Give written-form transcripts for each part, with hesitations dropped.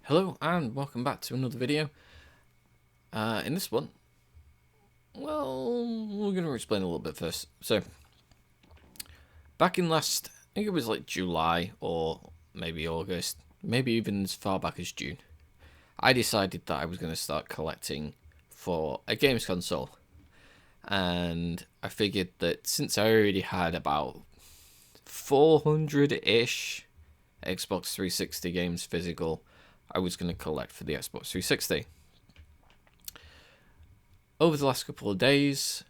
Hello and welcome back to another video. In this one, well, we're going to explain a little bit first. So, back in I think it was like July or maybe August, maybe even as far back as June, I decided that I was going to start collecting for a games console. And I figured that since I already had about 400-ish Xbox 360 games physical, I was going to collect for the Xbox 360. Over the last couple of days,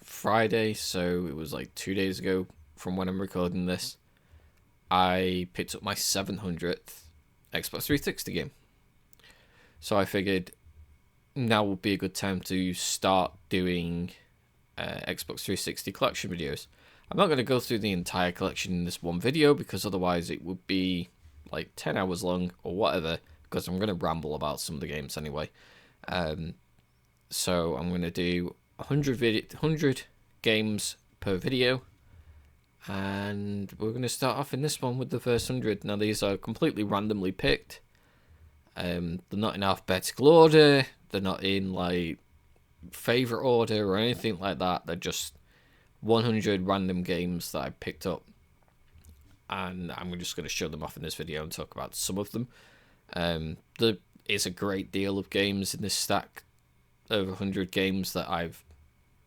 Friday, so it was like 2 days ago from when I'm recording this, I picked up my 700th Xbox 360 game. So I figured now would be a good time to start doing Xbox 360 collection videos. I'm not going to go through the entire collection in this one video because otherwise it would be like 10 hours long or whatever, because I'm going to ramble about some of the games anyway. So I'm going to do 100 games per video, and we're going to start off in this one with the first 100. Now these are completely randomly picked. They're not in alphabetical order, they're not in like favorite order or anything like that. They're just 100 random games that I picked up, and I'm just going to show them off in this video and talk about some of them. There is a great deal of games in this stack, over 100 games that I've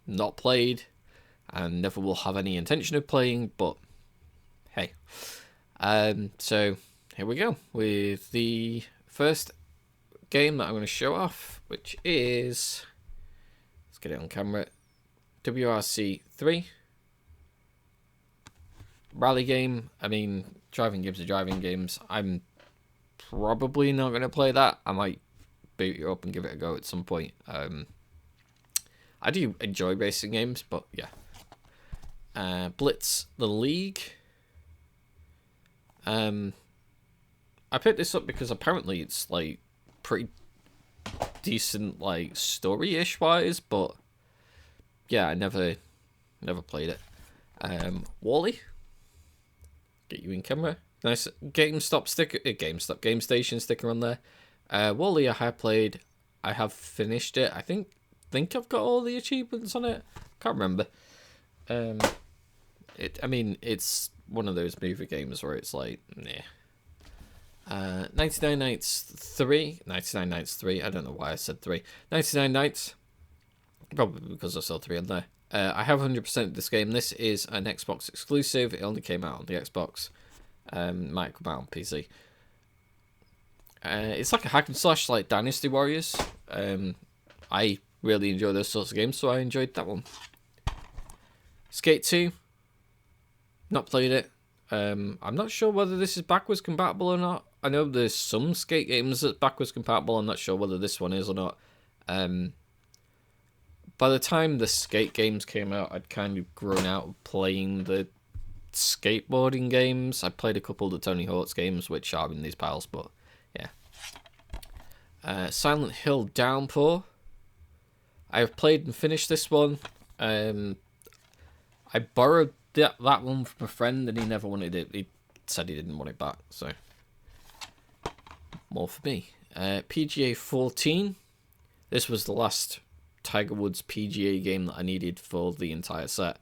not played and never will have any intention of playing, but hey. So here we go with the first game that I'm going to show off, which is, let's get it on camera, RC3 Rally game. I mean, driving games are driving games. I'm probably not going to play that. I might boot it up and give it a go at some point. I do enjoy racing games, but yeah. Blitz the League. I picked this up because apparently it's like pretty decent, like story-ish wise, but yeah, I never played it. Wally, get you in camera. Nice GameStop sticker, Game Station sticker on there. Wally, I have played. I have finished it. I think I've got all the achievements on it. Can't remember. I mean, it's one of those movie games where it's like, nah. 99 Nights 3. 99 Nights 3. I don't know why I said 3. 99 Nights. Probably because I saw 3 on there. I have 100% this game. This is an Xbox exclusive. It only came out on the Xbox. Might come out on PC. It's like a hack and slash, like Dynasty Warriors. I really enjoy those sorts of games, so I enjoyed that one. Skate 2. Not played it. I'm not sure whether this is backwards compatible or not. I know there's some skate games that's backwards compatible. I'm not sure whether this one is or not. By the time the skate games came out, I'd kind of grown out of playing the skateboarding games. I played a couple of the Tony Hawk's games, which are in these piles, but yeah. Silent Hill Downpour. I have played and finished this one. I borrowed that one from a friend, and he never wanted it. He said he didn't want it back, so more for me. PGA 14. This was the last Tiger Woods PGA game that I needed for the entire set.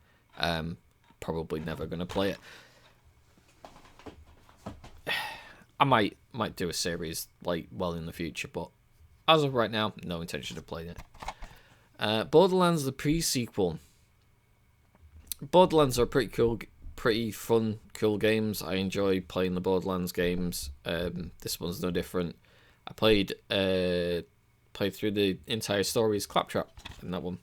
Probably never going to play it. I might do a series like well in the future, but as of right now, no intention of playing it. Borderlands, the pre-sequel. Borderlands are pretty fun, cool games. I enjoy playing the Borderlands games. This one's no different. I played through the entire story's Claptrap in that one.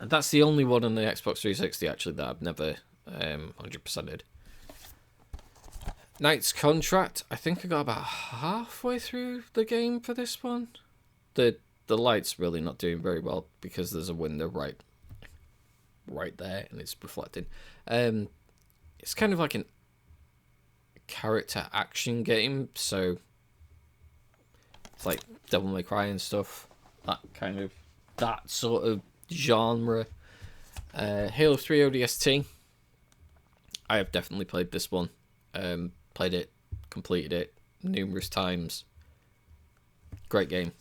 And that's the only one on the Xbox 360 actually that I've never 100%ed. Knight's Contract. I think I got about halfway through the game for this one. The light's really not doing very well because there's a window right there and it's reflecting. It's kind of like an character action game, so it's like Devil May Cry and stuff. That sort of genre. Halo 3 ODST. I have definitely played this one. Played it completed it numerous times. Great game.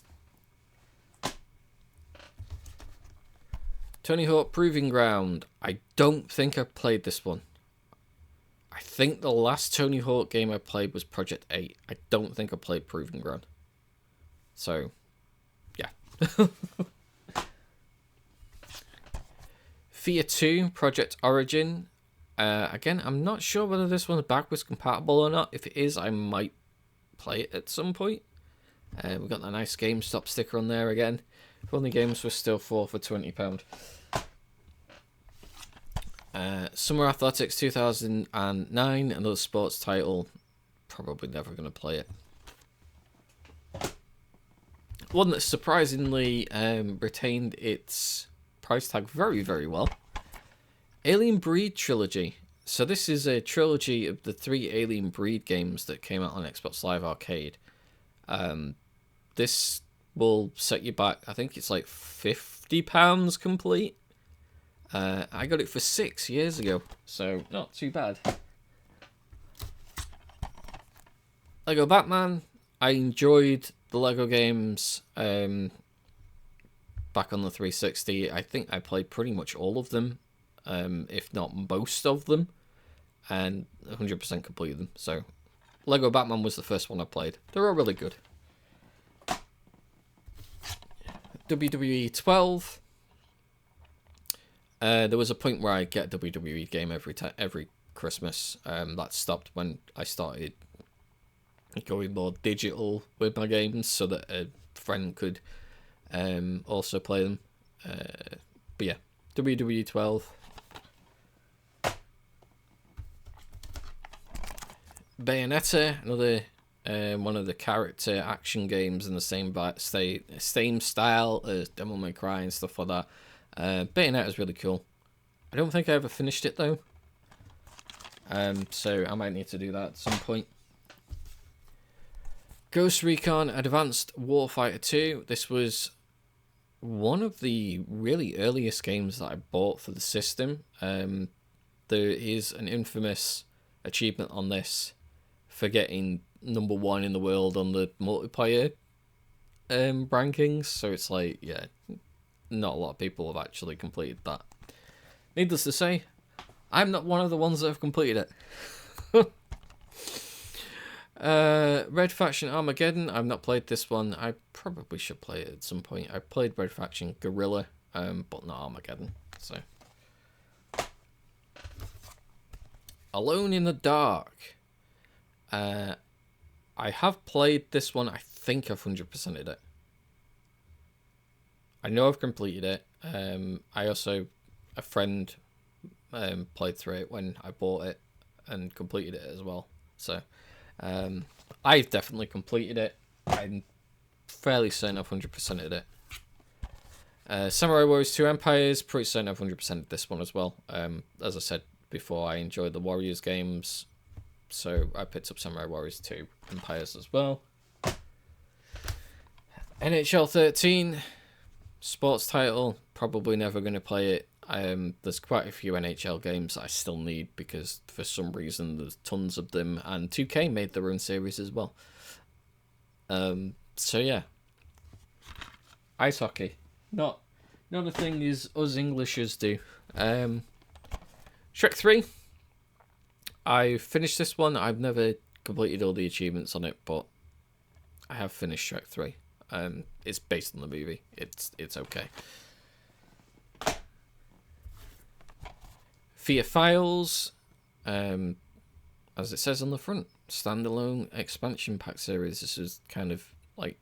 Tony Hawk Proving Ground. I don't think I played this one. I think the last Tony Hawk game I played was Project 8. I don't think I played Proving Ground. So, yeah. FIFA 2 Project Origin. Again, I'm not sure whether this one's backwards compatible or not. If it is, I might play it at some point. We've got that nice GameStop sticker on there again. If only games were still 4 for £20. Summer Athletics 2009, another sports title. Probably never going to play it. One that surprisingly retained its price tag very, very well. Alien Breed Trilogy. So this is a trilogy of the 3 Alien Breed games that came out on Xbox Live Arcade. This will set you back, I think it's like £50 complete. I got it for 6 years ago, so not too bad. Lego Batman. I enjoyed the Lego games back on the 360. I think I played pretty much all of them, if not most of them, and 100% completed them. So Lego Batman was the first one I played. They're all really good. WWE 12. There was a point where I get a WWE game every Christmas. That stopped when I started going more digital with my games, so that a friend could also play them. But yeah, WWE 12. Bayonetta, another one of the character action games in the same style as Devil May Cry and stuff like that. Bayonetta is really cool. I don't think I ever finished it though. So I might need to do that at some point. Ghost Recon Advanced Warfighter 2. This was one of the really earliest games that I bought for the system. There is an infamous achievement on this for getting #1 in the world on the multiplayer rankings. So it's like, yeah, not a lot of people have actually completed that. Needless to say, I'm not one of the ones that have completed it. Red Faction Armageddon. I've not played this one. I probably should play it at some point. I played Red Faction Guerrilla, but not Armageddon. So, Alone in the Dark. I have played this one. I think I've 100%ed it. I know I've completed it. I also, a friend played through it when I bought it and completed it as well. So, I've definitely completed it. I'm fairly certain I've 100%ed it. Samurai Warriors 2 Empires, pretty certain I've 100%ed this one as well. As I said before, I enjoyed the Warriors games, so I picked up Samurai Warriors 2 Empires as well. NHL 13, sports title, probably never going to play it. There's quite a few NHL games I still need because for some reason there's tons of them, and 2K made their own series as well. So yeah, ice hockey, not a thing is us Englishers do. Shrek 3. I finished this one. I've never completed all the achievements on it, but I have finished Shrek 3. It's based on the movie. It's okay. FIFA Files, as it says on the front, standalone expansion pack series. This is kind of like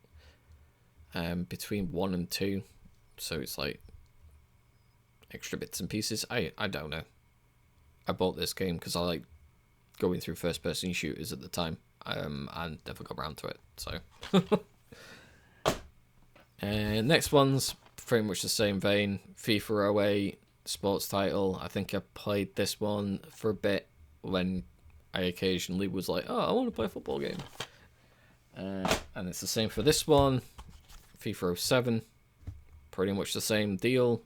between 1 and 2, so it's like extra bits and pieces. I don't know. I bought this game because I like going through first person shooters at the time, and never got around to it. So next one's pretty much the same vein. FIFA 08 sports title. I think I played this one for a bit when I occasionally was like, oh, I want to play a football game. And it's the same for this one. FIFA 07. Pretty much the same deal.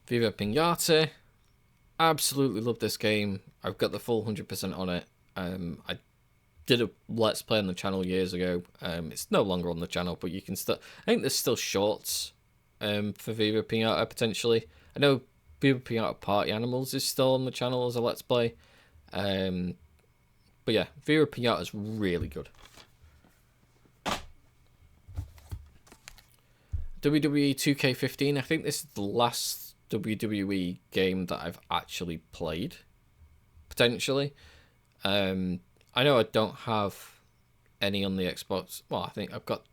Viva Pinata. absolutely love this game. I've got the full 100% on it. I did a Let's Play on the channel years ago. It's no longer on the channel, but you can still... I think there's still shorts for Viva Pinata, potentially. I know Viva Pinata Party Animals is still on the channel as a Let's Play. But yeah, Viva Pinata is really good. WWE 2K15. I think this is the last WWE game that I've actually played, potentially. I know I don't have any on the Xbox. Well, I think I've got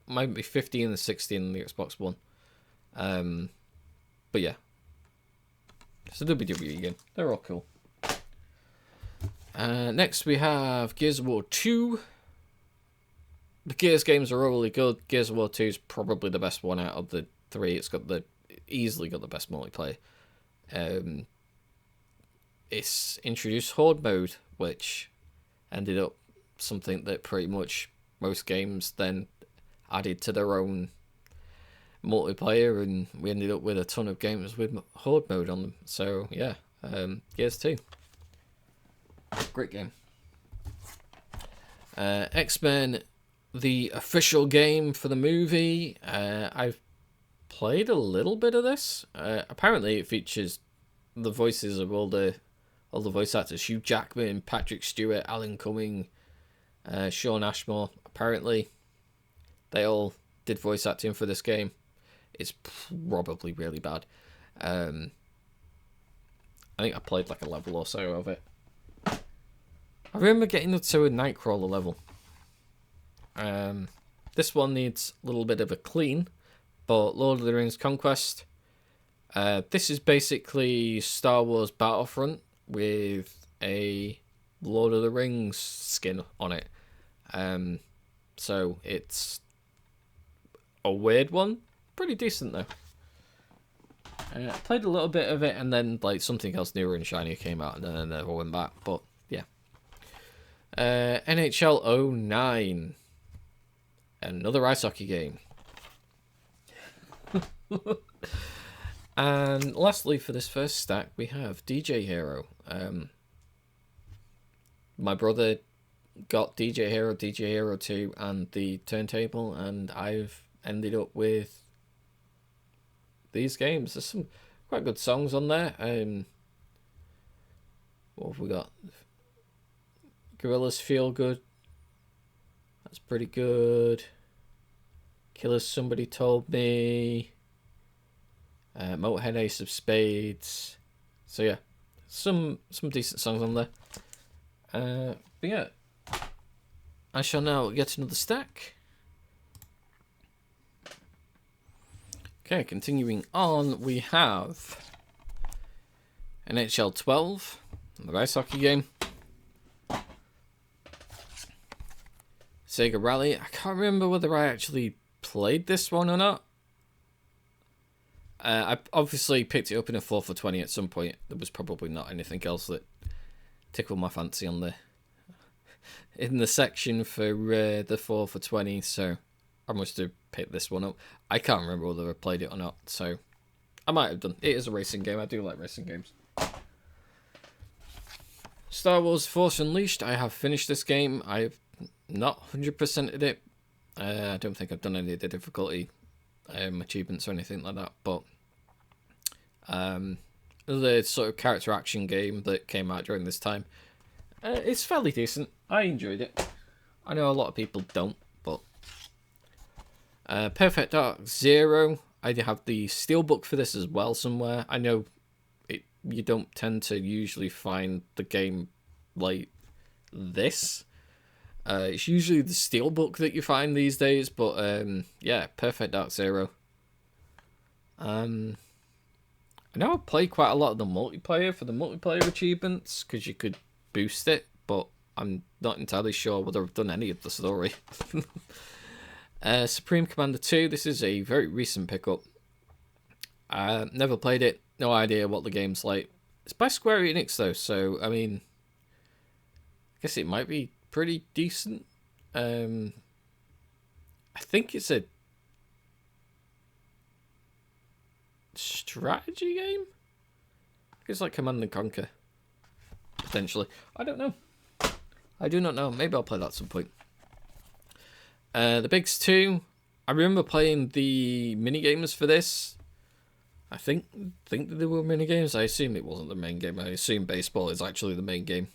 maybe 15 and 16 on the Xbox One. But yeah, it's a WWE game. They're all cool. Next we have Gears of War 2. The Gears games are all really good. Gears of War 2 is probably the best one out of the three. It's got easily got the best multiplayer. It's introduced Horde mode, which ended up something that pretty much most games then added to their own multiplayer, and we ended up with a ton of games with Horde mode on them. So yeah, Gears 2. Great game. XMen, the official game for the movie. I've played a little bit of this. Apparently it features the voices of all the voice actors: Hugh Jackman, Patrick Stewart, Alan Cumming, Shawn Ashmore. Apparently they all did voice acting for this game. It's probably really bad. I think I played like a level or so of it. I remember getting to a Nightcrawler level. This one needs a little bit of a clean, but Lord of the Rings Conquest. This is basically Star Wars Battlefront with a Lord of the Rings skin on it. So it's a weird one. Pretty decent though. I played a little bit of it, and then like something else newer and shinier came out, and then I never went back. But yeah. NHL 09. Another ice hockey game. And lastly, for this first stack, we have DJ Hero. My brother got DJ Hero 2, and the turntable, and I've ended up with these games. There's some quite good songs on there. What have we got? Gorillas Feel Good. That's pretty good. Killers Somebody Told Me. Motorhead Ace of Spades. So yeah, some decent songs on there. But yeah, I shall now get another stack. Okay, continuing on, we have NHL 12, the ice hockey game. Sega Rally. I can't remember whether I actually played this one or not. I obviously picked it up in a 4 for 20 at some point. There was probably not anything else that tickled my fancy on in the section for the 4 for 20, so I must have picked this one up. I can't remember whether I played it or not, so I might have done. It is a racing game. I do like racing games. Star Wars Force Unleashed. I have finished this game. I've not 100%ed it. I don't think I've done any of the difficulty achievements or anything like that, but the sort of character action game that came out during this time, it's fairly decent. I enjoyed it. I know a lot of people don't, but Perfect Dark Zero. I have the steelbook for this as well somewhere. I know you don't tend to usually find the game like this. It's usually the steelbook that you find these days, but yeah, Perfect Dark Zero. I know I play quite a lot of the multiplayer for the multiplayer achievements, because you could boost it, but I'm not entirely sure whether I've done any of the story. Supreme Commander 2, this is a very recent pickup. Never played it, no idea what the game's like. It's by Square Enix though, so I mean, I guess it might be pretty decent. I think it's a strategy game. it's like Command and Conquer. Potentially. I don't know. I do not know. Maybe I'll play that at some point. The Bigs 2. I remember playing the minigames for this. I think that there were minigames. I assume it wasn't the main game. I assume baseball is actually the main game.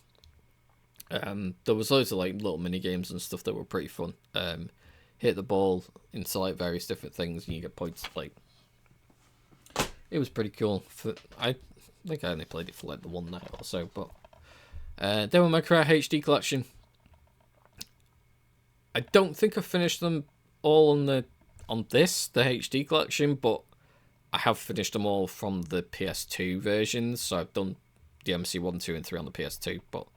There was loads of like little minigames and stuff that were pretty fun. Hit the ball into like various different things and you get points. Like, it was pretty cool. I think I only played it for like the one night or so, but Devil May Cry HD collection. I don't think I finished them all on the HD collection, but I have finished them all from the PS2 versions. So I've done DMC 1, 2, and 3 on the PS2, but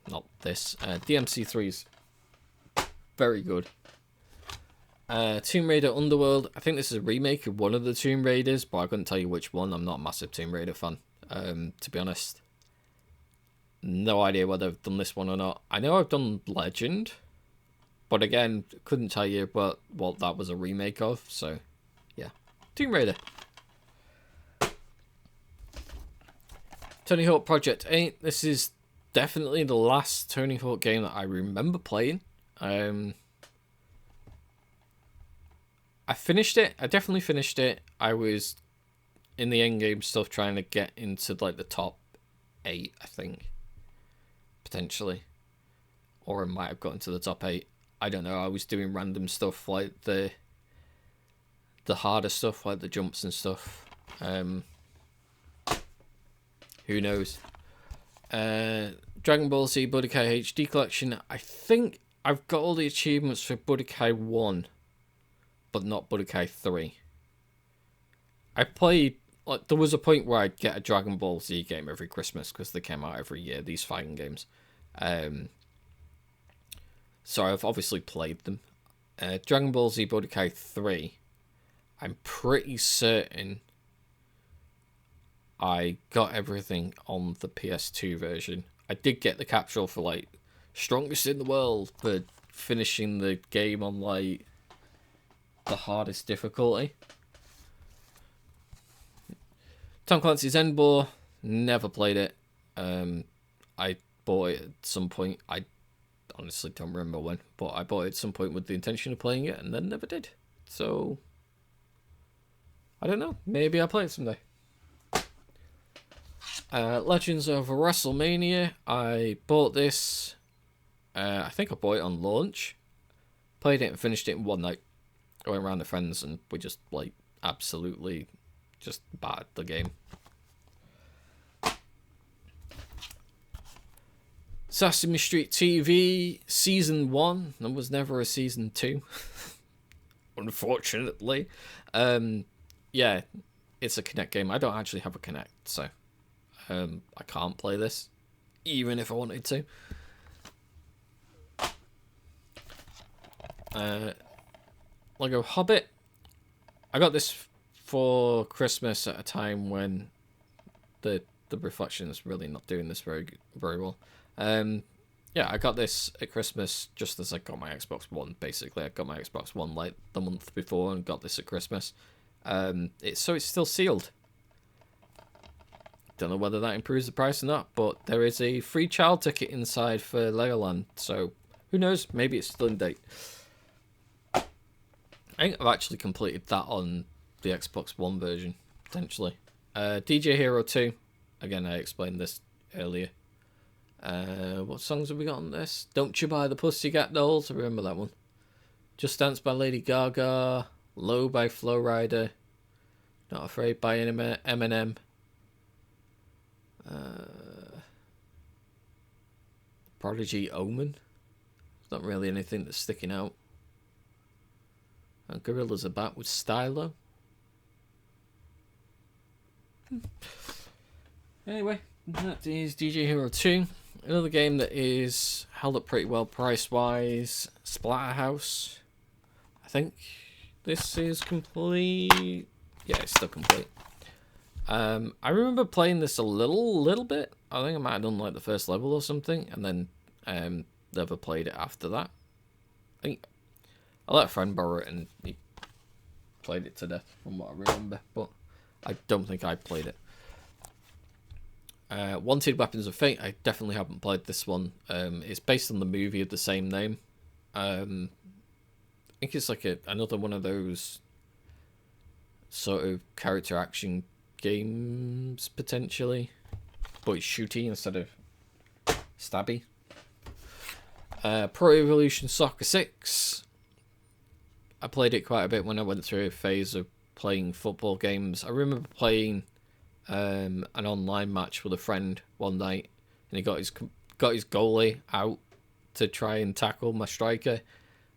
not this. DMC 3's very good. Tomb Raider Underworld. I think this is a remake of one of the Tomb Raiders, but I couldn't tell you which one. I'm not a massive Tomb Raider fan, to be honest. No idea whether I've done this one or not. I know I've done Legend, but again, couldn't tell you what that was a remake of. So, yeah. Tomb Raider. Tony Hawk Project 8. This is definitely the last Tony Hawk game that I remember playing. I finished it. I definitely finished it. I was in the end game stuff trying to get into like the top 8, I think. Potentially. Or I might have gotten to the top 8. I don't know. I was doing random stuff like the harder stuff, like the jumps and stuff. Who knows? Dragon Ball Z Budokai HD Collection. I think I've got all the achievements for Budokai 1, but not Budokai 3. I played, like, there was a point where I'd get a Dragon Ball Z game every Christmas because they came out every year, these fighting games. So I've obviously played them. Dragon Ball Z Budokai 3, I'm pretty certain I got everything on the PS2 version. I did get the capsule for, like, strongest in the world for finishing the game on, like, the hardest difficulty. Tom Clancy's Endboar, never played it. I bought it at some point. I honestly don't remember when, but I bought it at some point with the intention of playing it and then never did. So, I don't know. Maybe I'll play it someday. Legends of WrestleMania. I bought this. I think I bought it on launch. Played it and finished it in one night. I went around to friends and we just, like, absolutely just battered the game. Sesame Street TV Season 1. There was never a Season 2. Unfortunately. Yeah, it's a Kinect game. I don't actually have a Kinect, so I can't play this, even if I wanted to. Lego Hobbit. I got this for Christmas at a time when the reflection is really not doing this very well. Yeah, I got this at Christmas just as I got my Xbox One. Basically, I got my Xbox One like the month before and got this at Christmas. It's still sealed. Don't know whether that improves the price or not, but there is a free child ticket inside for Legoland, so who knows? Maybe it's still in date. I think I've actually completed that on the Xbox One version, potentially. DJ Hero 2. Again, I explained this earlier. What songs have we got on this? Don't You Buy the Pussycat Dolls. I remember that one. Just Dance by Lady Gaga. Low by Flo Rida. Not Afraid by Eminem. Prodigy Omen. Not really anything that's sticking out. And Gorillas Are Back with Stylo. Anyway, that is DJ Hero 2. Another game that is held up pretty well price-wise. Splatterhouse. I think this is complete. Yeah, it's still complete. I remember playing this a little bit. I think I might have done like the first level or something, and then never played it after that. I think I let a friend borrow it and he played it to death from what I remember, but I don't think I played it. Wanted Weapons of Fate. I definitely haven't played this one. It's based on the movie of the same name. I think it's like another one of those sort of character action games, potentially. But it's shooty instead of stabby. Pro Evolution Soccer 6. I played it quite a bit when I went through a phase of playing football games. I remember playing an online match with a friend one night, and he got his goalie out to try and tackle my striker,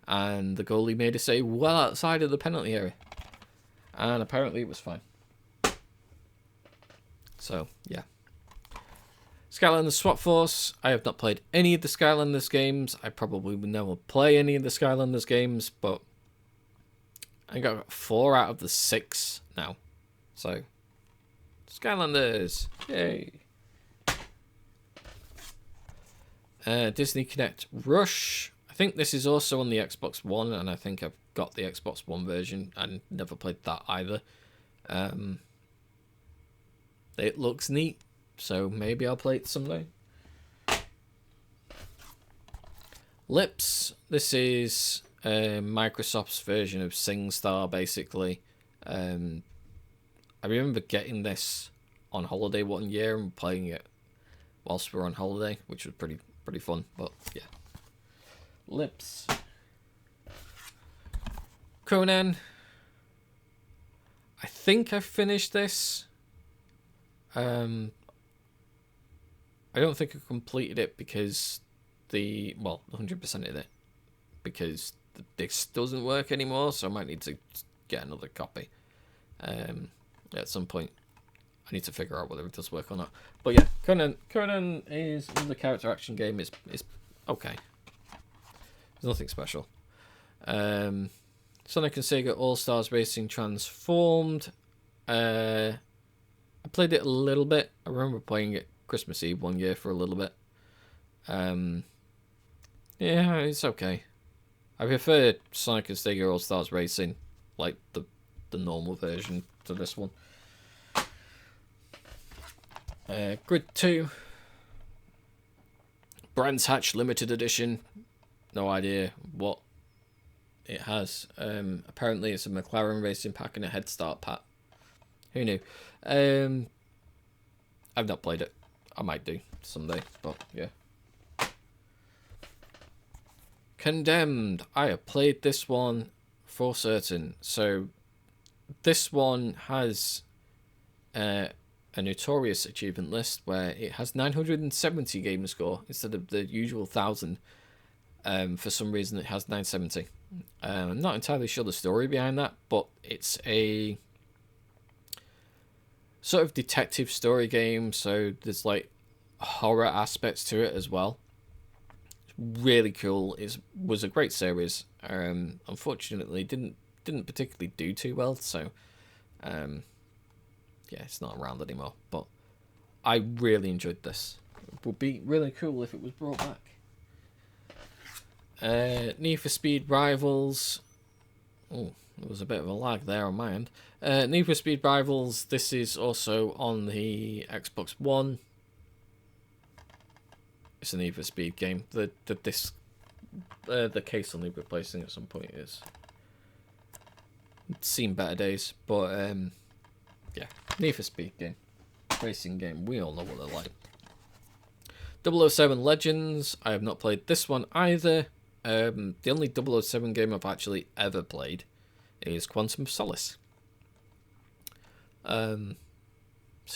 and the goalie made us say well outside of the penalty area, and apparently it was fine. So yeah. Skylanders SWAT Force. I have not played any of the Skylanders games. I probably will never play any of the Skylanders games, but I got 4 out of the 6 now. So, Skylanders. Yay. Disney Connect Rush. I think this is also on the Xbox One, and I think I've got the Xbox One version and never played that either. It looks neat, so maybe I'll play it someday. Lips. This is Microsoft's version of SingStar, basically. I remember getting this on holiday one year and playing it whilst we were on holiday, which was pretty fun. But yeah, Lips. Conan. I think I finished this. I don't think I completed it because 100%ed it because the disc doesn't work anymore, so I might need to get another copy. At some point, I need to figure out whether it does work or not. But yeah, Conan is the character action game. It's okay. There's nothing special. Sonic and Sega All Stars Racing Transformed. I played it a little bit. I remember playing it Christmas Eve one year for a little bit. Yeah, it's okay. I prefer Sonic and Sega All Stars Racing, like the normal version, to this one. Grid 2. Brands Hatch Limited Edition. No idea what it has. Apparently it's a McLaren racing pack and a head start pack. Who knew? I've not played it. I might do someday, but yeah. Condemned. I have played this one for certain. So this one has a notorious achievement list where it has 970 game score instead of the usual 1,000. For some reason it has 970. I'm not entirely sure the story behind that, but it's a sort of detective story game, so there's like horror aspects to it as well. It's really cool. It was a great series. Unfortunately didn't particularly do too well, so yeah, it's not around anymore, but I really enjoyed this. It would be really cool if it was brought back. Need for Speed Rivals. Oh, there was a bit of a lag there on my end. Need for Speed Rivals. This is also on the Xbox One. It's a Need for Speed game. The case will need replacing at some point. It's seen better days, but yeah, Need for Speed game, racing game. We all know what they're like. 007 Legends. I have not played this one either. The only 007 game I've actually ever played is Quantum of Solace. So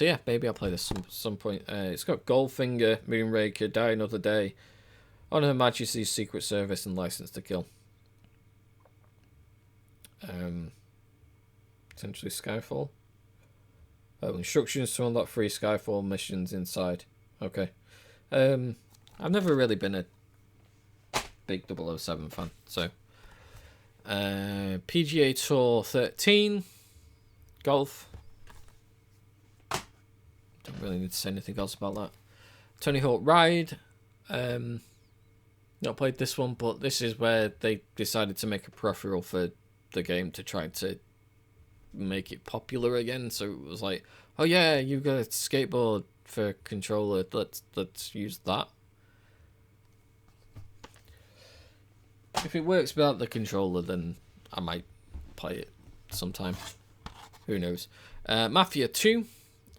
yeah, maybe I'll play this some point. It's got Goldfinger, Moonraker, Die Another Day, On Her Majesty's Secret Service, and License to Kill. Essentially Skyfall. Instructions to unlock free Skyfall missions inside. Okay. I've never really been a big 007 fan, so PGA Tour 13 golf. Don't really need to say anything else about that. Tony Hawk Ride. Not played this one, but this is where they decided to make a peripheral for the game to try to make it popular again. So it was like, oh yeah, you've got a skateboard for controller, let's use that. If it works without the controller, then I might play it sometime. Who knows? Mafia II.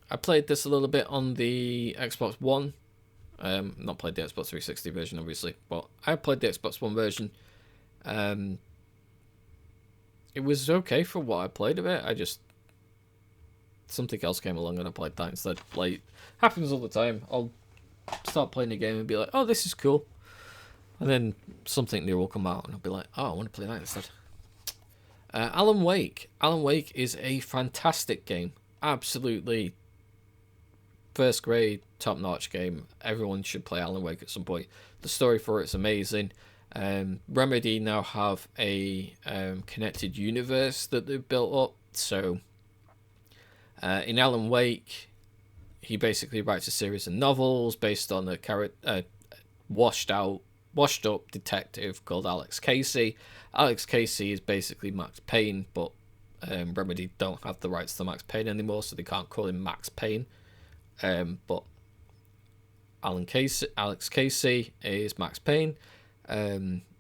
I played this a little bit on the Xbox One. Not played the Xbox 360 version, obviously, but I played the Xbox One version. It was okay for what I played of it. Something else came along and I played that instead. Like, happens all the time. I'll start playing a game and be like, oh, this is cool. And then something new will come out and I'll be like, oh, I want to play that instead. Alan Wake. Alan Wake is a fantastic game. Absolutely first grade, top-notch game. Everyone should play Alan Wake at some point. The story for it's amazing. Remedy now have a connected universe that they've built up. So in Alan Wake, he basically writes a series of novels based on a washed up detective called Alex Casey. Alex Casey is basically Max Payne, but Remedy don't have the rights to Max Payne anymore, so they can't call him Max Payne. But Alex Casey is Max Payne.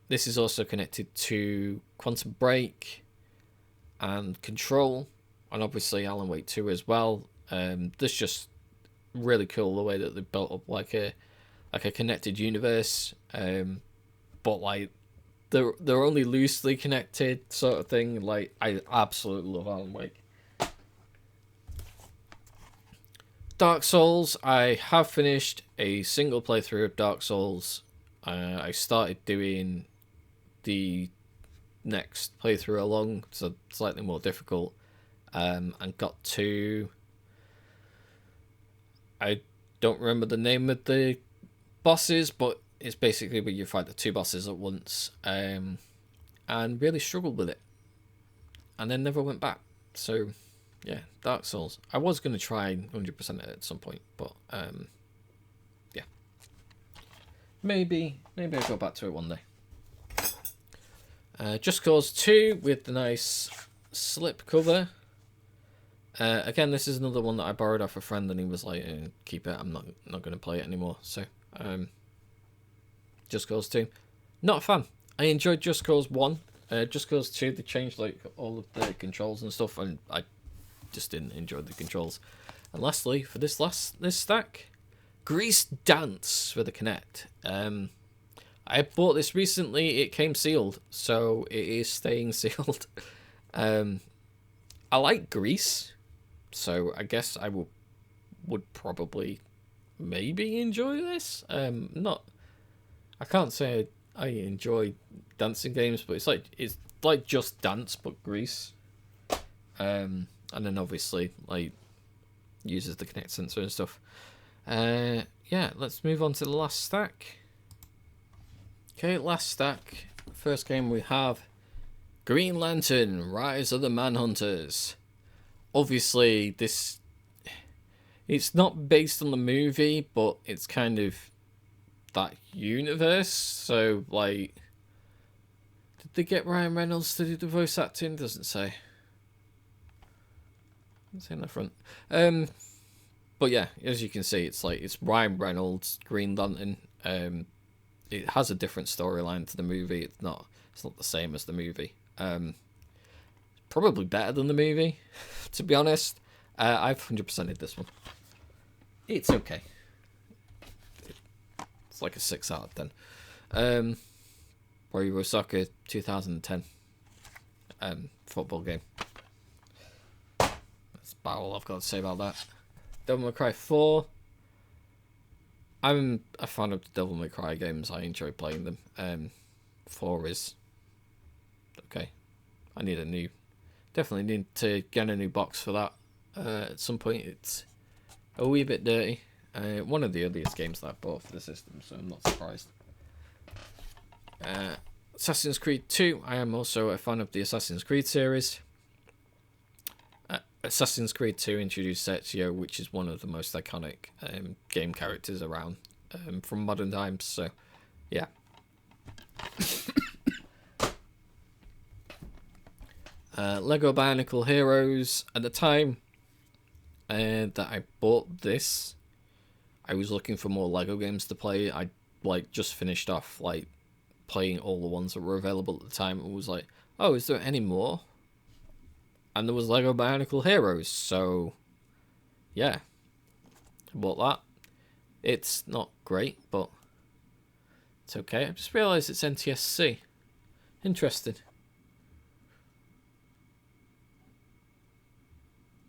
This is also connected to Quantum Break and Control, and obviously Alan Wake 2 as well. This just really cool the way that they built up like a connected universe, but like they're only loosely connected sort of thing. Like, I absolutely love Alan Wake. Dark Souls. I have finished a single playthrough of Dark Souls. I started doing the next playthrough along, so slightly more difficult, and got to... I don't remember the name of the bosses, but it's basically where you fight the two bosses at once, and really struggled with it, and then never went back. So yeah, Dark Souls. I was going to try 100% it at some point, but yeah, maybe I'll go back to it one day. Just Cause 2 with the nice slip cover. Again, this is another one that I borrowed off a friend, and he was like, keep it, I'm not going to play it anymore. So Just Cause 2, not a fan. I enjoyed Just Cause 1. Just Cause 2, they changed like all of the controls and stuff, and I just didn't enjoy the controls. And lastly, for this stack, Grease Dance for the Kinect. I bought this recently. It came sealed, so it is staying sealed. I like Grease, so I guess I would probably maybe enjoy this. I can't say I enjoy dancing games, but it's like Just Dance but Grease. And then obviously like uses the Kinect sensor and stuff. Yeah, let's move on to the last stack. Okay, last stack. First game we have Green Lantern, Rise of the Manhunters. Obviously, it's not based on the movie, but it's kind of that universe. So, like, did they get Ryan Reynolds to do the voice acting? Doesn't say. Doesn't say in the front. But yeah, as you can see, it's Ryan Reynolds, Green Lantern. It has a different storyline to the movie. It's not the same as the movie. Probably better than the movie, to be honest. I've 100%ed this one. It's okay. It's like a 6 out of 10. Pro Euro Soccer 2010 football game. That's about all I've got to say about that. Devil May Cry 4. I'm a fan of the Devil May Cry games. I enjoy playing them. 4 is okay. I need definitely need to get a new box for that at some point. It's a wee bit dirty. One of the earliest games that I bought for the system, so I'm not surprised. Assassin's Creed 2. I am also a fan of the Assassin's Creed series. Assassin's Creed 2 introduced Ezio, which is one of the most iconic game characters around from modern times, so yeah. Lego Bionicle Heroes. At the time that I bought this, I was looking for more Lego games to play. I like just finished off like playing all the ones that were available at the time and was like, oh, is there any more? And there was Lego Bionicle Heroes, so yeah, I bought that. It's not great, but it's okay. I just realised it's NTSC. Interesting.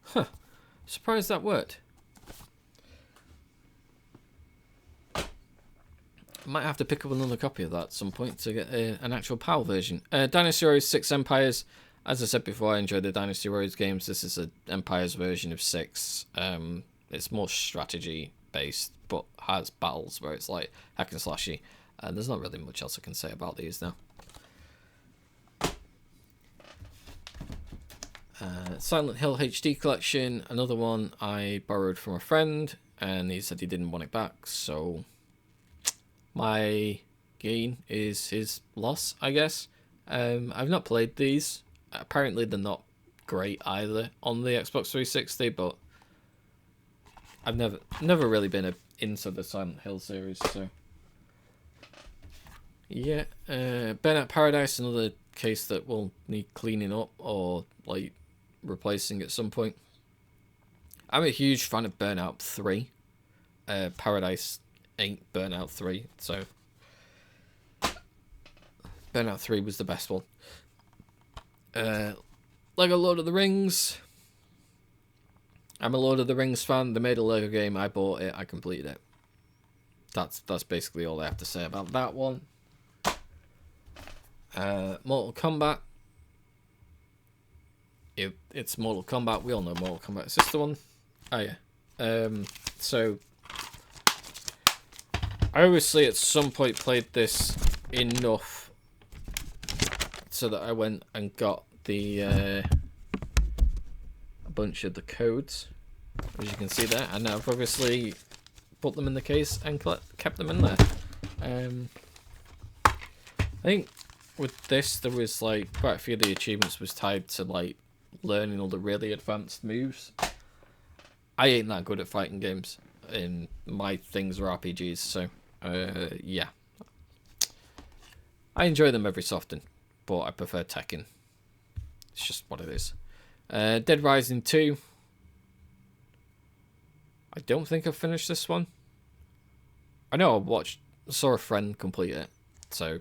Huh. Surprised that worked. Might have to pick up another copy of that at some point to get an actual PAL version. Dynasty Rose 6 Empires. As I said before, I enjoy the Dynasty Rose games. This is an Empires version of 6. It's more strategy based, but has battles where it's like hack and slashy. There's not really much else I can say about these now. Silent Hill HD collection, another one I borrowed from a friend, and he said he didn't want it back, so my gain is his loss, I guess. I've not played these. Apparently they're not great either on the Xbox 360, but I've never really been into the Silent Hill series, so yeah. Burnout Paradise, another case that will need cleaning up or like replacing at some point. I'm a huge fan of Burnout 3. Paradise ain't Burnout 3, so Burnout 3 was the best one. Lego Lord of the Rings. I'm a Lord of the Rings fan. They made a Lego game. I bought it. I completed it. That's basically all I have to say about that one. Mortal Kombat. It's Mortal Kombat. We all know Mortal Kombat. Is this the one? Oh yeah. So I obviously at some point played this enough so that I went and got the a bunch of the codes, as you can see there, and I've obviously put them in the case and kept them in there. I think with this there was like quite a few of the achievements was tied to like learning all the really advanced moves. I ain't that good at fighting games, and my things are RPGs, so yeah, I enjoy them every so often, but I prefer Tekken. It's just what it is. Dead Rising 2. I don't think I've finished this one. I know I saw a friend complete it, so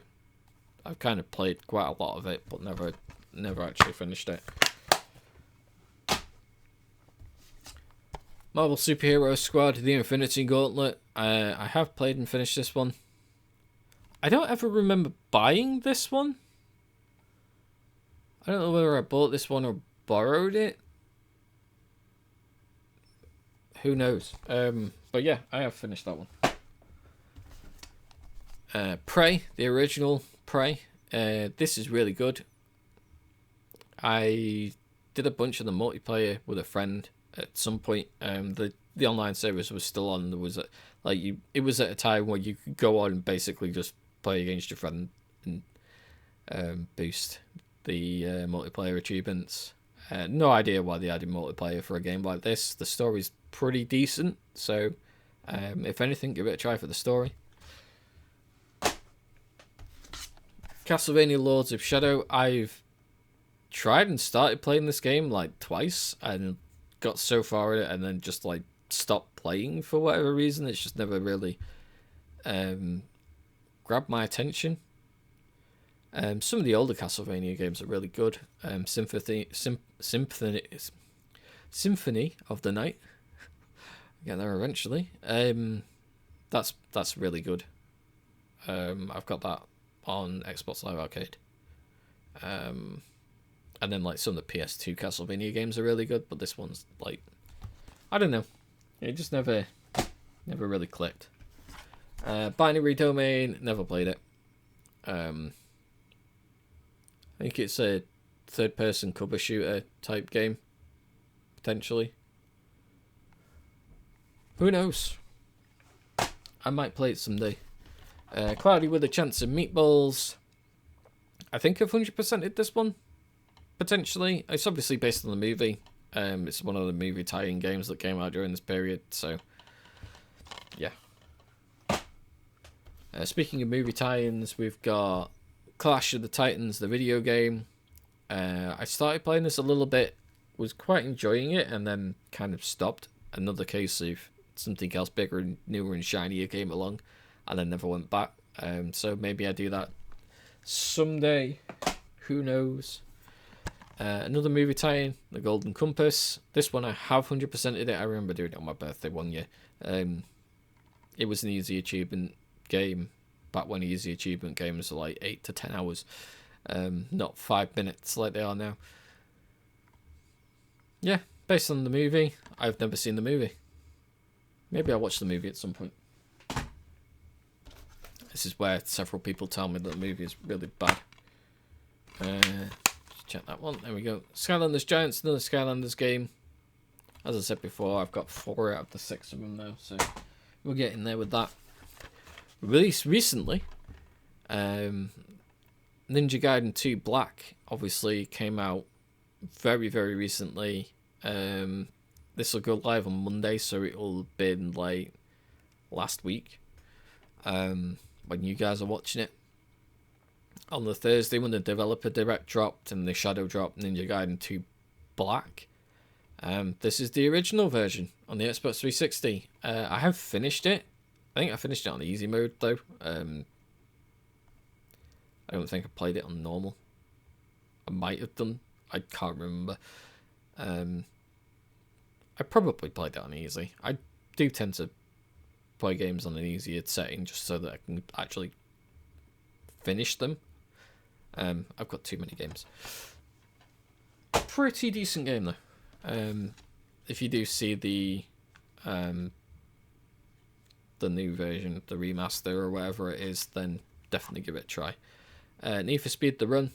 I've kind of played quite a lot of it, but never actually finished it. Marvel Superhero Squad, The Infinity Gauntlet. I have played and finished this one. I don't ever remember buying this one. I don't know whether I bought this one or borrowed it. Who knows? But yeah, I have finished that one. Prey, the original Prey. This is really good. I did a bunch of the multiplayer with a friend at some point. The online service was still on. There was it was at a time where you could go on and basically just play against your friend and boost the multiplayer achievements. No idea why they added multiplayer for a game like this. The story's pretty decent, so if anything, give it a try for the story. Castlevania Lords of Shadow. I've tried and started playing this game like twice and got so far in it and then just like stopped playing for whatever reason. It's just never really grabbed my attention. Some of the older Castlevania games are really good. Symphony of the Night. Get there eventually. That's really good. I've got that on Xbox Live Arcade. And then like some of the PS2 Castlevania games are really good, but this one's like, I don't know. It just never really clicked. Binary Domain, never played it. I think it's a third-person cover shooter type game, potentially. Who knows? I might play it someday. Cloudy with a Chance of Meatballs. I think I've 100%ed this one, potentially. It's obviously based on the movie. It's one of the movie tie-in games that came out during this period, so yeah. Speaking of movie tie-ins, we've got Clash of the Titans, the video game. I started playing this a little bit, was quite enjoying it, and then kind of stopped. Another case of something else bigger and newer and shinier came along, and then never went back. So maybe I do that someday. Who knows? Another movie tie-in, The Golden Compass. This one I have 100%ed it. I remember doing it on my birthday one year. It was an easy achievement game back when easy achievement games were like 8 to 10 hours, not 5 minutes like they are now. Yeah, based on the movie. I've never seen the movie. Maybe I'll watch the movie at some point. This is where several people tell me that the movie is really bad. Check that one. There we go. Skylanders Giants, another Skylanders game. As I said before, I've got 4 out of the 6 of them now, so we'll get in there with that. Released recently, Ninja Gaiden 2 Black obviously came out very, very recently. This will go live on Monday, so it will have been like last week when you guys are watching it. On the Thursday when the developer direct dropped and the shadow dropped Ninja Gaiden 2 Black. This is the original version on the Xbox 360. I have finished it. I think I finished it on easy mode though. I don't think I played it on normal. I might have done. I can't remember. I probably played it on easy. I do tend to play games on an easier setting just so that I can actually finish them. I've got too many games. Pretty decent game though. If you do see the new version, the remaster or whatever it is, then definitely give it a try. Need for Speed The Run.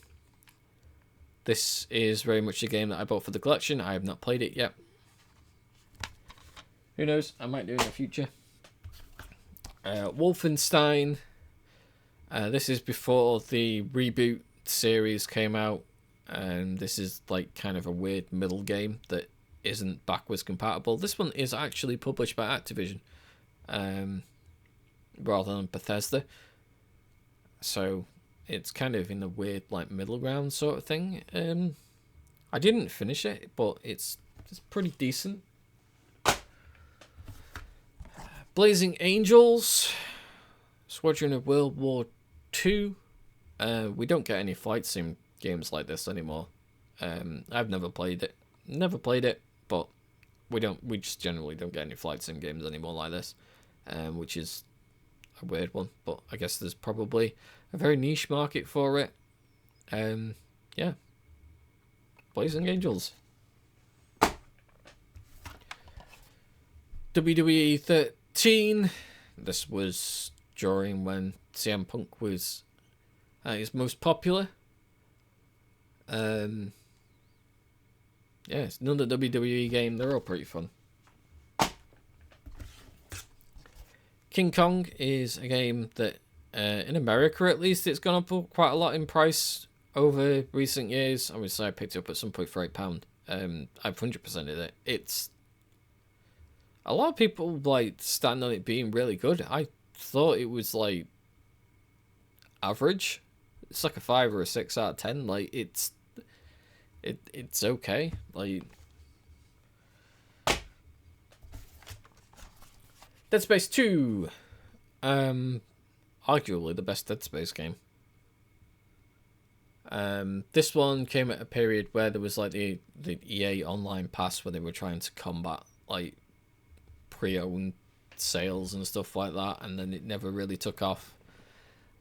This is very much a game that I bought for the collection. I have not played it yet. Who knows? I might do in the future. Wolfenstein. This is before the reboot series came out. This is like kind of a weird middle game that isn't backwards compatible. This one is actually published by Activision. Rather than Bethesda, so it's kind of in a weird like middle ground sort of thing. I didn't finish it, but it's pretty decent. Blazing Angels, Squadron of World War II. We don't get any flight sim games like this anymore. I've never played it, but we just generally don't get any flight sim games anymore like this. Which is a weird one, but I guess there's probably a very niche market for it. Yeah. Blazing Angels. WWE 13. This was during when CM Punk was at his most popular. Yeah, it's another WWE game. They're all pretty fun. King Kong is a game that, in America at least, it's gone up quite a lot in price over recent years. Obviously, I picked it up at some point for £8. I've 100%ed it. It's a lot of people like stand on it being really good. I thought it was like average. It's like a 5 or a 6 out of 10. Like it's okay. Like Dead Space 2. Arguably the best Dead Space game. This one came at a period where there was like the EA Online Pass where they were trying to combat like pre-owned sales and stuff like that, and then it never really took off.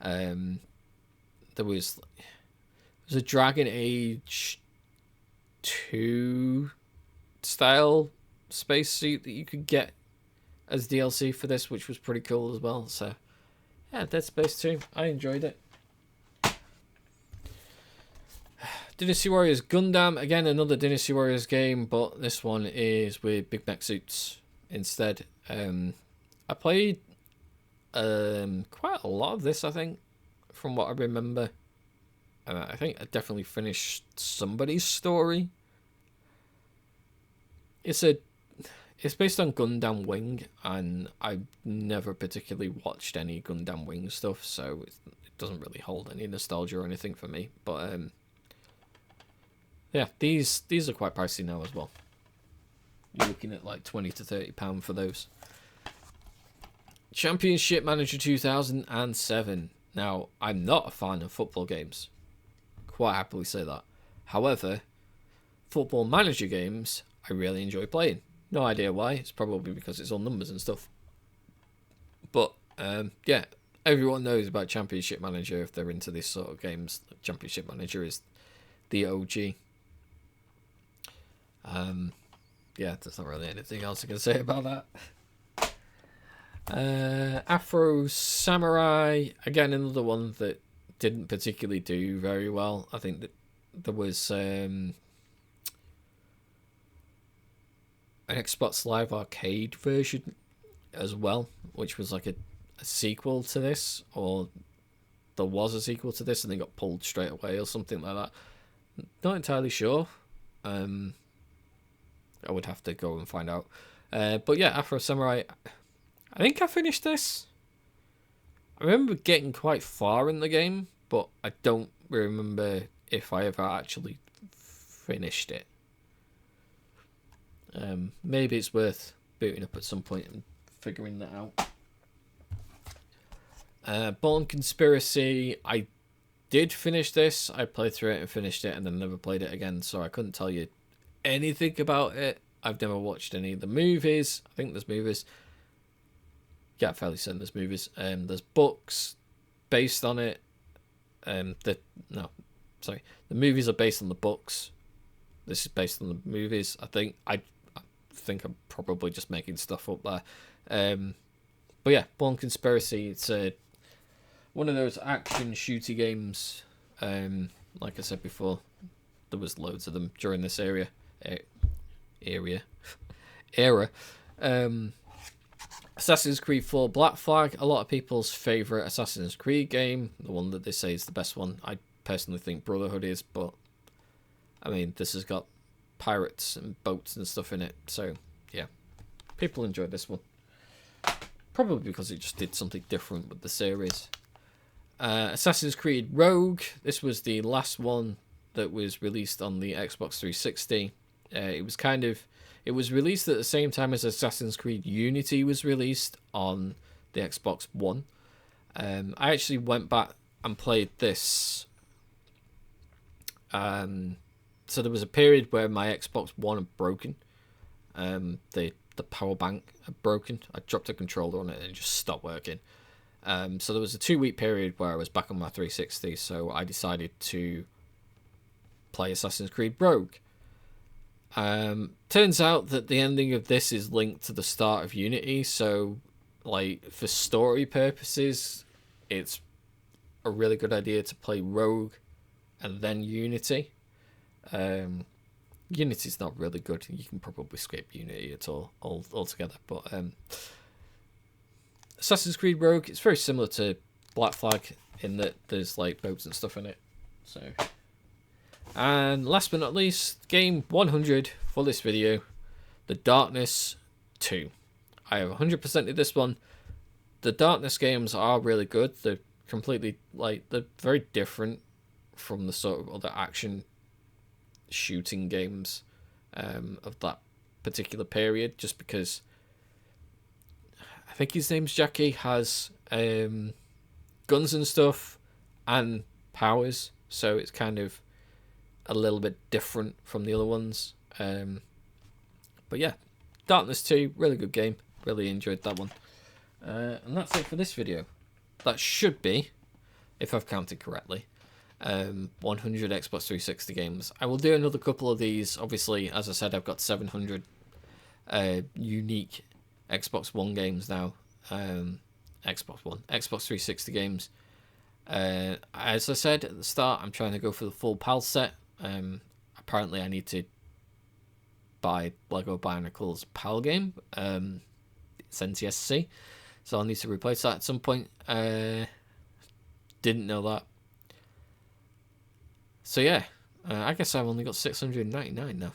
There was a Dragon Age 2 style spacesuit that you could get as DLC for this, which was pretty cool as well. So yeah, Dead Space 2, I enjoyed it. Dynasty Warriors Gundam, again another Dynasty Warriors game, but this one is with big mech suits instead. I played quite a lot of this, I think, from what I remember. I think I definitely finished somebody's story. It's It's based on Gundam Wing, and I've never particularly watched any Gundam Wing stuff, so it doesn't really hold any nostalgia or anything for me. But yeah, these are quite pricey now as well. You're looking at like £20 to £30 for those. Championship Manager 2007. Now, I'm not a fan of football games. Quite happily say that. However, Football Manager games, I really enjoy playing. No idea why. It's probably because it's all numbers and stuff. But, yeah, everyone knows about Championship Manager if they're into this sort of games. Championship Manager is the OG. Yeah, there's not really anything else I can say about that. Afro Samurai, again, another one that didn't particularly do very well. I think that there was an Xbox Live Arcade version as well, which was like a sequel to this, or there was a sequel to this and they got pulled straight away or something like that. Not entirely sure. I would have to go and find out. But yeah, Afro Samurai, I think I finished this. I remember getting quite far in the game, but I don't remember if I ever actually finished it. Maybe it's worth booting up at some point and figuring that out. Born Conspiracy, I did finish this. I played through it and finished it and then never played it again, so I couldn't tell you anything about it. I've never watched any of the movies. I think there's movies. Yeah, fairly certain there's movies. There's books based on it. The movies are based on the books. This is based on the movies. I think I'm probably just making stuff up there. But yeah, Born Conspiracy. It's one of those action shooty games. Like I said before, there was loads of them during this era. Assassin's Creed 4 Black Flag, a lot of people's favourite Assassin's Creed game, the one that they say is the best one. I personally think Brotherhood is, but I mean, this has got pirates and boats and stuff in it, so yeah, people enjoyed this one. Probably because it just did something different with the series. Assassin's Creed Rogue, this was the last one that was released on the Xbox 360. It was released at the same time as Assassin's Creed Unity was released on the Xbox One. I actually went back and played this. So there was a period where my Xbox One had broken. The power bank had broken. I dropped a controller on it and it just stopped working. So there was a 2-week period where I was back on my 360, so I decided to play Assassin's Creed Rogue. Turns out that the ending of this is linked to the start of Unity, so like for story purposes, it's a really good idea to play Rogue and then Unity. Unity's not really good. You can probably skip Unity at all altogether, but Assassin's Creed Rogue, it's very similar to Black Flag in that there's like boats and stuff in it. So, and last but not least, game 100 for this video, The Darkness 2. I have 100%ed this one. The Darkness games are really good. They're completely, they're very different from the sort of other action shooting games of that particular period, just because I think his name's Jackie, has guns and stuff and powers, so it's kind of a little bit different from the other ones. But yeah, Darkness 2, really good game. Really enjoyed that one. And that's it for this video. That should be, if I've counted correctly, 100 Xbox 360 games. I will do another couple of these. Obviously, as I said, I've got 700 unique Xbox One games now. Xbox 360 games. As I said at the start, I'm trying to go for the full PAL set. Apparently, I need to buy Lego Bionicle's PAL game. It's NTSC, so I'll need to replace that at some point. Didn't know that. So yeah, I guess I've only got 699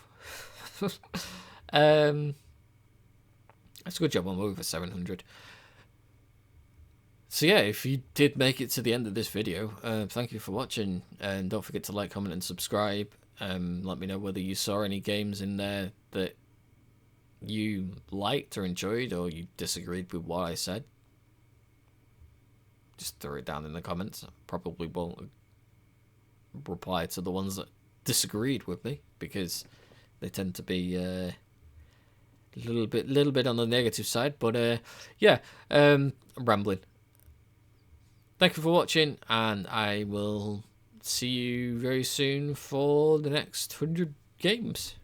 now. That's a good job I'm over 700. So yeah, if you did make it to the end of this video, thank you for watching, and don't forget to like, comment, and subscribe. Let me know whether you saw any games in there that you liked or enjoyed, or you disagreed with what I said. Just throw it down in the comments. I probably won't reply to the ones that disagreed with me, because they tend to be a little bit on the negative side. But yeah, I'm rambling. Thank you for watching, and I will see you very soon for the next 100 games.